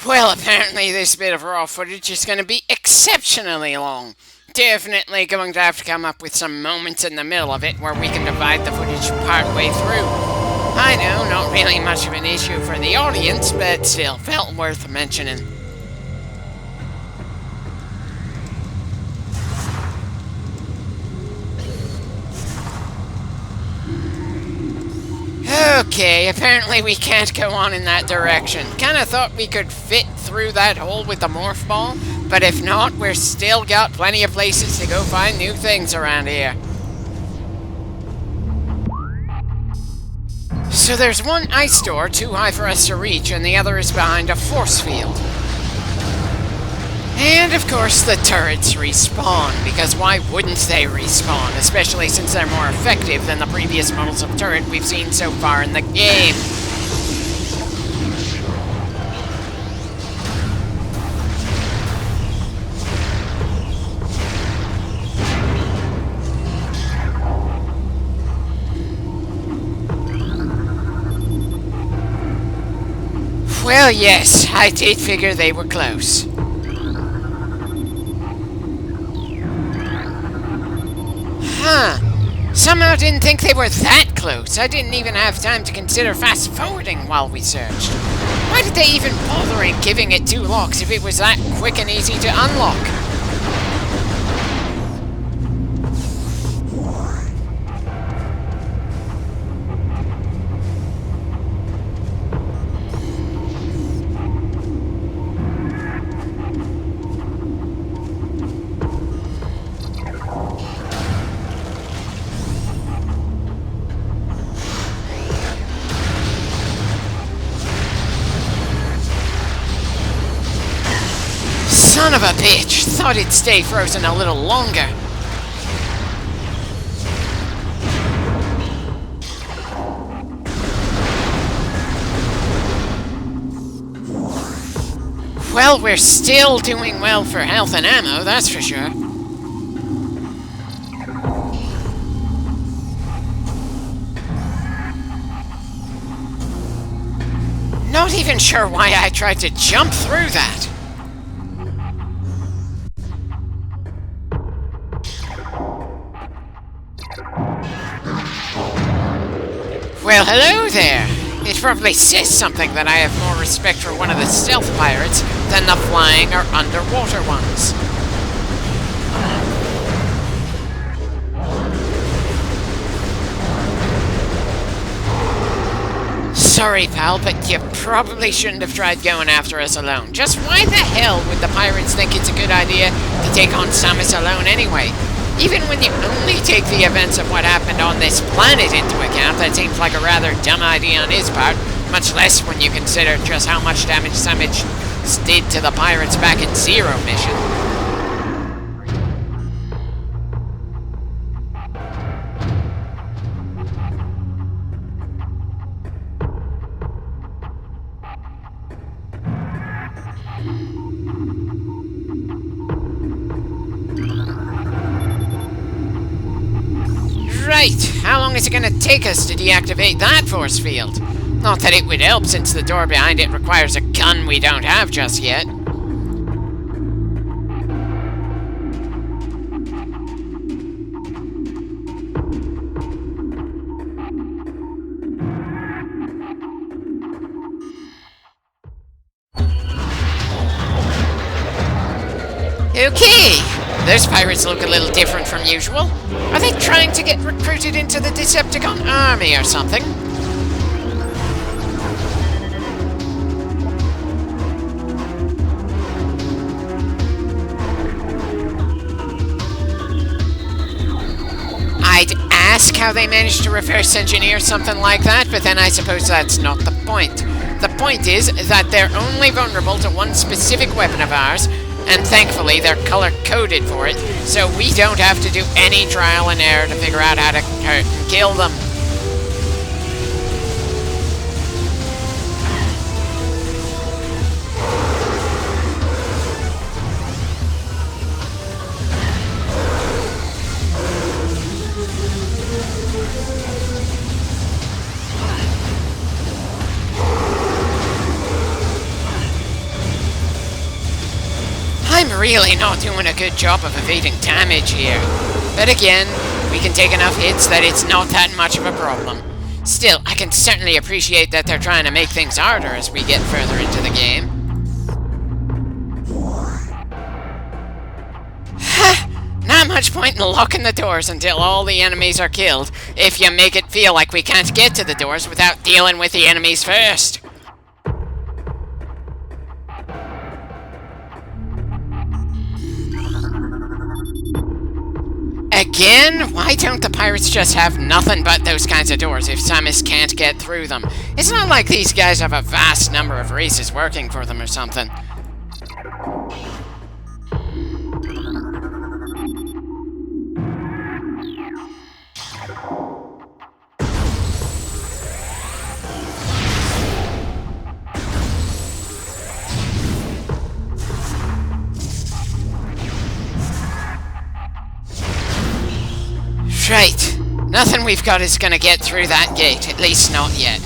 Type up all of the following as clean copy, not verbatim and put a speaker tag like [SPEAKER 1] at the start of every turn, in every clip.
[SPEAKER 1] Well, apparently this bit of raw footage is going to be exceptionally long. Definitely going to have to come up with some moments in the middle of it where we can divide the footage part way through. I know, not really much of an issue for the audience, but still felt worth mentioning. Okay, apparently we can't go on in that direction. Kinda thought we could fit through that hole with the morph ball, but if not, we're still got plenty of places to go find new things around here. So there's one ice door too high for us to reach, and the other is behind a force field. And of course the turrets respawn, because why wouldn't they respawn, especially since they're more effective than the previous models of turret we've seen so far in the game. Well, yes, I did figure they were close. Huh. Somehow didn't think they were that close. I didn't even have time to consider fast forwarding while we searched. Why did they even bother in giving it two locks if it was that quick and easy to unlock? Son of a bitch! Thought it'd stay frozen a little longer. Well, we're still doing well for health and ammo, that's for sure. Not even sure why I tried to jump through that. Well, hello there! It probably says something that I have more respect for one of the stealth pirates than the flying or underwater ones. Sorry, pal, but you probably shouldn't have tried going after us alone. Just why the hell would the pirates think it's a good idea to take on Samus alone anyway? Even when you only take the events of what happened on this planet into account, that seems like a rather dumb idea on his part, much less when you consider just how much damage Samus did to the pirates back in Zero mission. Right, how long is it gonna take us to deactivate that force field? Not that it would help since the door behind it requires a gun we don't have just yet. Okay, those pirates look a little different from usual. Are they trying to get recruited into the Decepticon army or something? I'd ask how they managed to reverse engineer something like that, but then I suppose that's not the point. The point is that they're only vulnerable to one specific weapon of ours, and thankfully they're color-coded for it, so we don't have to do any trial and error to figure out how to hurt and kill them. really not doing a good job of evading damage here. But again, we can take enough hits that it's not that much of a problem. Still, I can certainly appreciate that they're trying to make things harder as we get further into the game. Not much point in locking the doors until all the enemies are killed, if you make it feel like we can't get to the doors without dealing with the enemies first. Again? Why don't the pirates just have nothing but those kinds of doors if Samus can't get through them? It's not like these guys have a vast number of races working for them or something. Right. Nothing we've got is gonna get through that gate, at least not yet.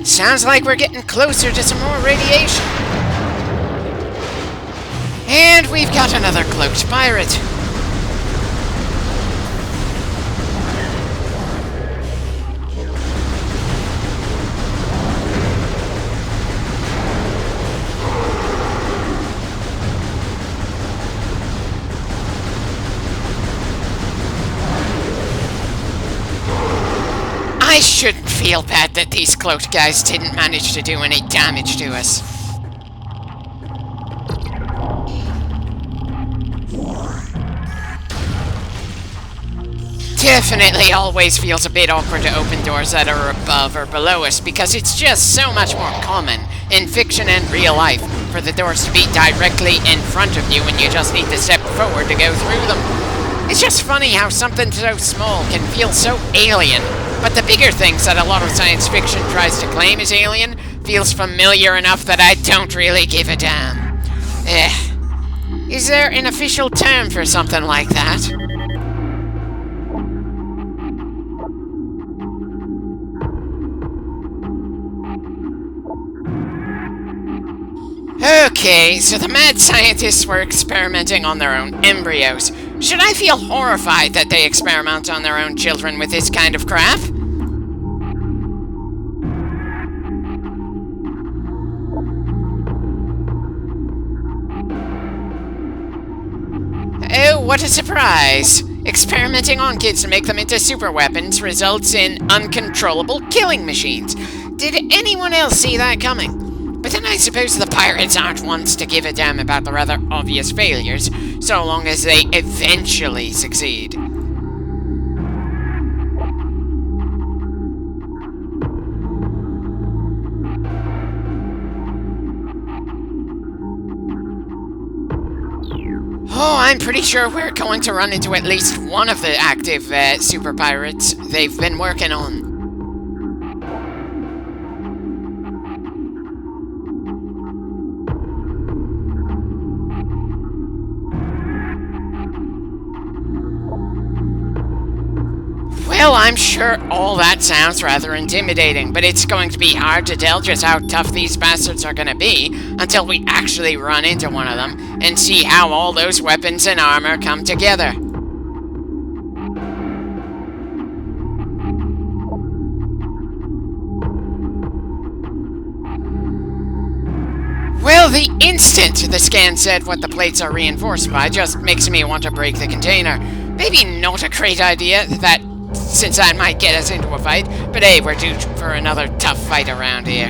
[SPEAKER 1] Sounds like we're getting closer to some more radiation. And we've got another cloaked pirate. I shouldn't feel bad that these cloaked guys didn't manage to do any damage to us. Definitely always feels a bit awkward to open doors that are above or below us because it's just so much more common in fiction and real life for the doors to be directly in front of you and you just need to step forward to go through them. It's just funny how something so small can feel so alien, but the bigger things that a lot of science fiction tries to claim is alien feels familiar enough that I don't really give a damn. Is there an official term for something like that? Okay, so the mad scientists were experimenting on their own embryos. Should I feel horrified that they experiment on their own children with this kind of crap? Oh, what a surprise! Experimenting on kids to make them into super weapons results in uncontrollable killing machines. Did anyone else see that coming? But then I suppose the pirates aren't ones to give a damn about the rather obvious failures, so long as they eventually succeed. Oh, I'm pretty sure we're going to run into at least one of the active super pirates they've been working on. Well, I'm sure all that sounds rather intimidating, but it's going to be hard to tell just how tough these bastards are going to be until we actually run into one of them and see how all those weapons and armor come together. Well, the instant the scan said what the plates are reinforced by just makes me want to break the container. Maybe not a great idea, that since that might get us into a fight, but hey, we're due for another tough fight around here.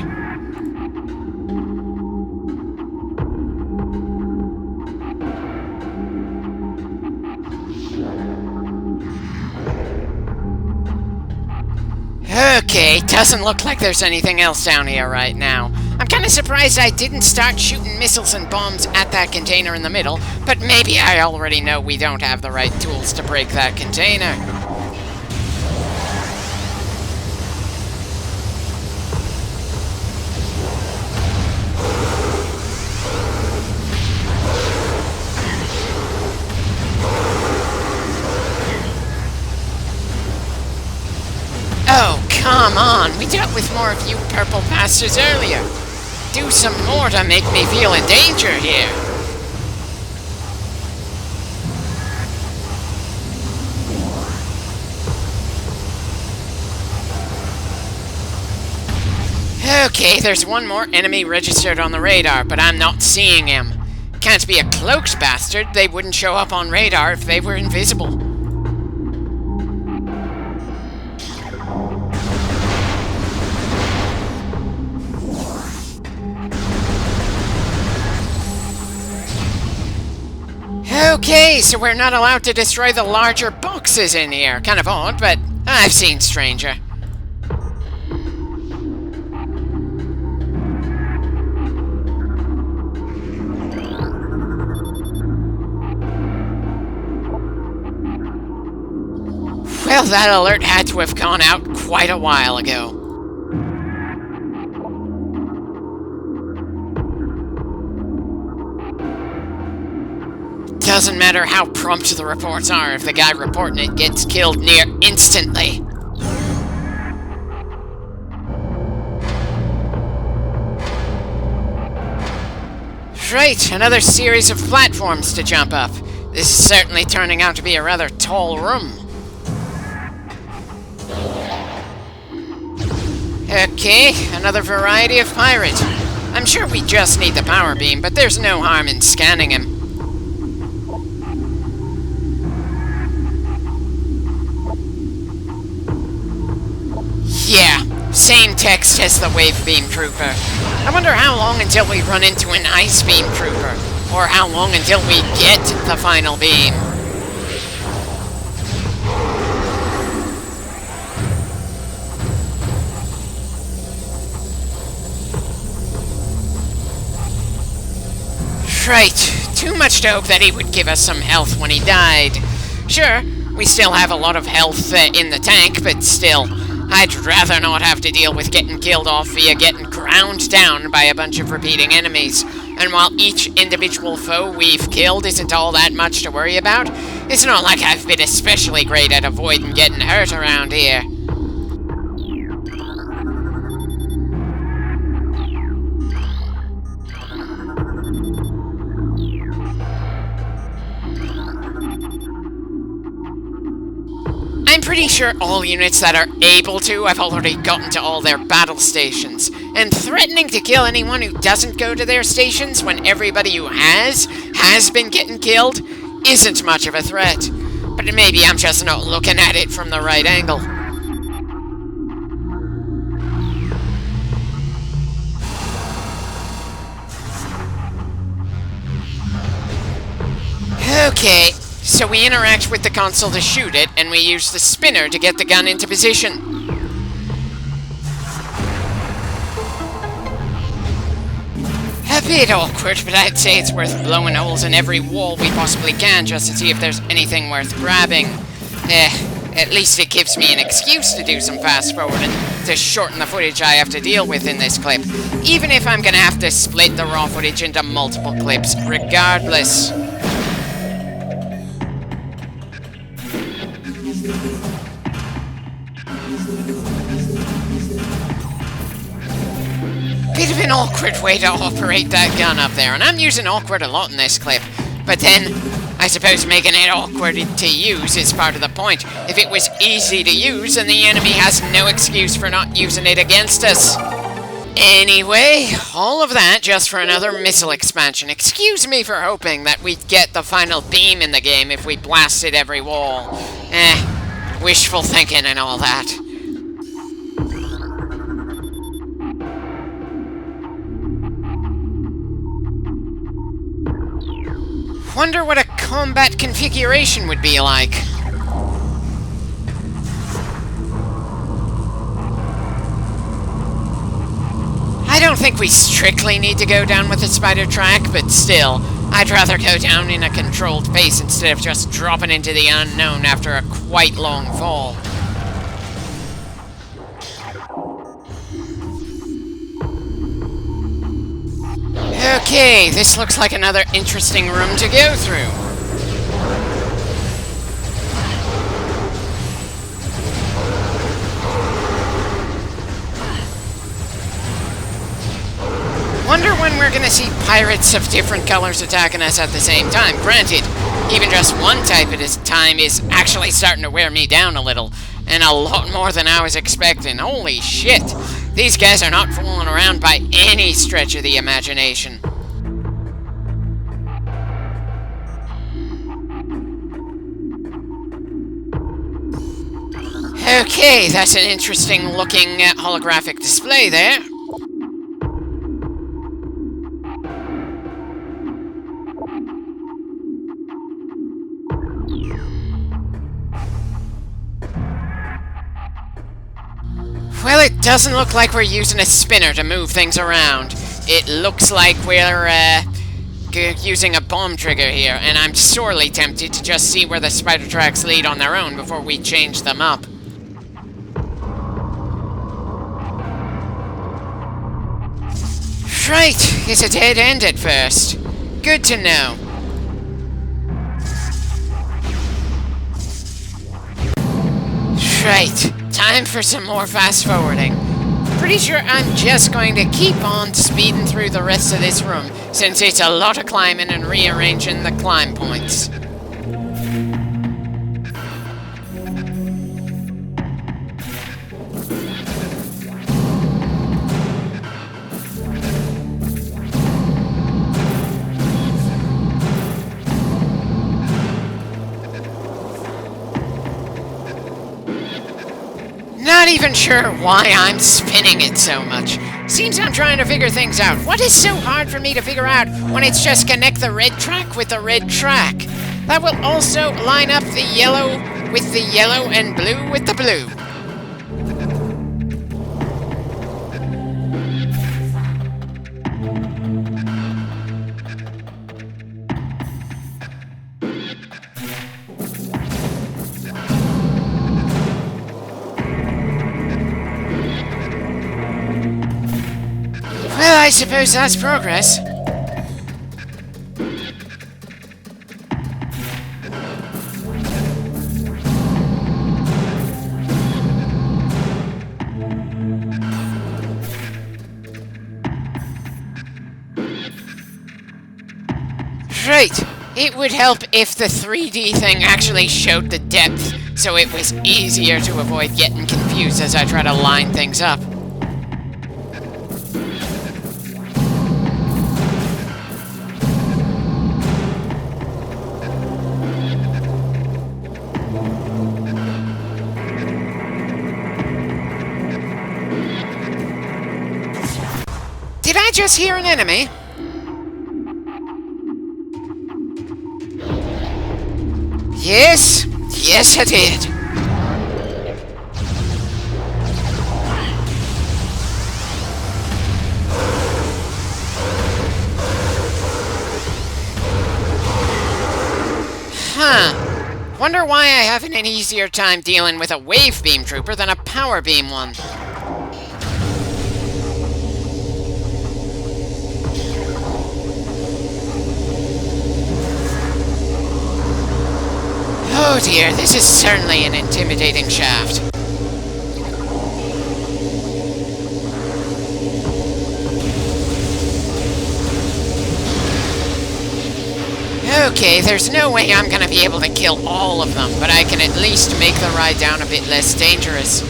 [SPEAKER 1] Okay, doesn't look like there's anything else down here right now. I'm kinda surprised I didn't start shooting missiles and bombs at that container in the middle, but maybe I already know we don't have the right tools to break that container. Oh, come on! We dealt with more of you purple bastards earlier. Do some more to make me feel in danger here. Okay, there's one more enemy registered on the radar, but I'm not seeing him. Can't be a cloaked bastard. They wouldn't show up on radar if they were invisible. Okay, so we're not allowed to destroy the larger boxes in here. Kind of odd, but I've seen stranger. Well, that alert had to have gone out quite a while ago. Doesn't matter how prompt the reports are if the guy reporting it gets killed near instantly. Right, another series of platforms to jump up. This is certainly turning out to be a rather tall room. Okay, another variety of pirate. I'm sure we just need the power beam, but there's no harm in scanning him. Yeah, same text as the wave beam trooper. I wonder how long until we run into an ice beam trooper, or how long until we get the final beam. Right, too much to hope that he would give us some health when he died. Sure, we still have a lot of health in the tank, but still, I'd rather not have to deal with getting killed off via getting ground down by a bunch of repeating enemies. And while each individual foe we've killed isn't all that much to worry about, it's not like I've been especially great at avoiding getting hurt around here. I'm pretty sure all units that are able to have already gotten to all their battle stations, and threatening to kill anyone who doesn't go to their stations when everybody who has been getting killed isn't much of a threat. But maybe I'm just not looking at it from the right angle. Okay. So we interact with the console to shoot it, and we use the spinner to get the gun into position. A bit awkward, but I'd say it's worth blowing holes in every wall we possibly can just to see if there's anything worth grabbing. At least it gives me an excuse to do some fast forwarding to shorten the footage I have to deal with in this clip, even if I'm gonna have to split the raw footage into multiple clips, regardless. Bit of an awkward way to operate that gun up there, and I'm using awkward a lot in this clip. But then, I suppose making it awkward to use is part of the point. If it was easy to use, then the enemy has no excuse for not using it against us. Anyway, all of that just for another missile expansion. Excuse me for hoping that we'd get the final beam in the game if we blasted every wall. Wishful thinking and all that. Wonder what a combat configuration would be like. I don't think we strictly need to go down with the spider track, but still, I'd rather go down in a controlled pace instead of just dropping into the unknown after a quite long fall. Okay, this looks like another interesting room to go through. Wonder when we're gonna see pirates of different colors attacking us at the same time. Granted, even just one type at a time is actually starting to wear me down a little, and a lot more than I was expecting. Holy shit! These guys are not fooling around by any stretch of the imagination. Okay, that's an interesting looking holographic display there. Well, it doesn't look like we're using a spinner to move things around. It looks like we're using a bomb trigger here, and I'm sorely tempted to just see where the spider tracks lead on their own before we change them up. Right, it's a dead end at first. Good to know. Right, time for some more fast forwarding. Pretty sure I'm just going to keep on speeding through the rest of this room, since it's a lot of climbing and rearranging the climb points. Not even sure why I'm spinning it so much. Seems I'm trying to figure things out. What is so hard for me to figure out when it's just connect the red track with the red track? That will also line up the yellow with the yellow and blue with the blue. Well, I suppose that's progress. Right. It would help if the 3D thing actually showed the depth, so it was easier to avoid getting confused as I try to line things up. Did I just hear an enemy? Yes, yes I did. Huh. Wonder why I have an easier time dealing with a wave beam trooper than a power beam one. Oh dear, this is certainly an intimidating shaft. Okay, there's no way I'm gonna be able to kill all of them, but I can at least make the ride down a bit less dangerous.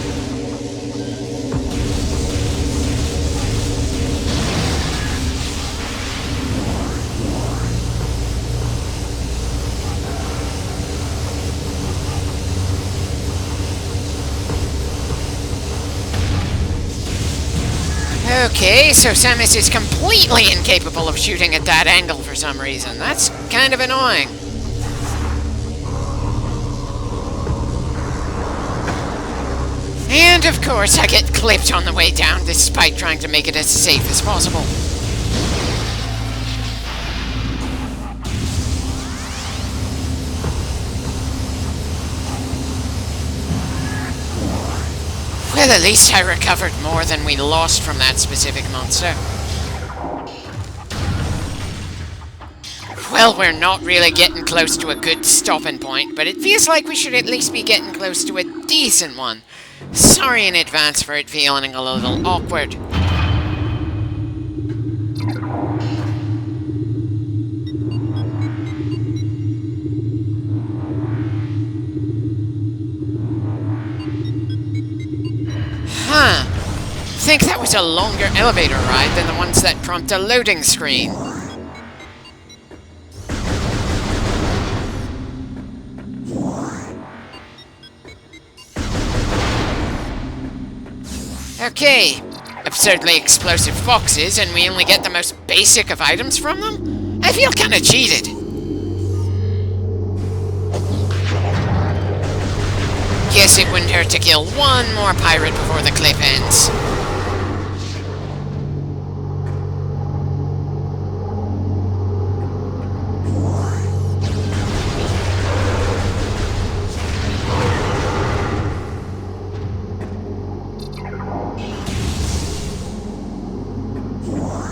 [SPEAKER 1] Okay, so Samus is completely incapable of shooting at that angle for some reason. That's kind of annoying. And of course, I get clipped on the way down, despite trying to make it as safe as possible. Well, at least I recovered more than we lost from that specific monster. Well, we're not really getting close to a good stopping point, but it feels like we should at least be getting close to a decent one. Sorry in advance for it feeling a little awkward. think that was a longer elevator ride than the ones that prompt a loading screen. Okay, absurdly explosive foxes, and we only get the most basic of items from them? I feel kinda cheated. Guess it wouldn't hurt to kill one more pirate before the clip ends.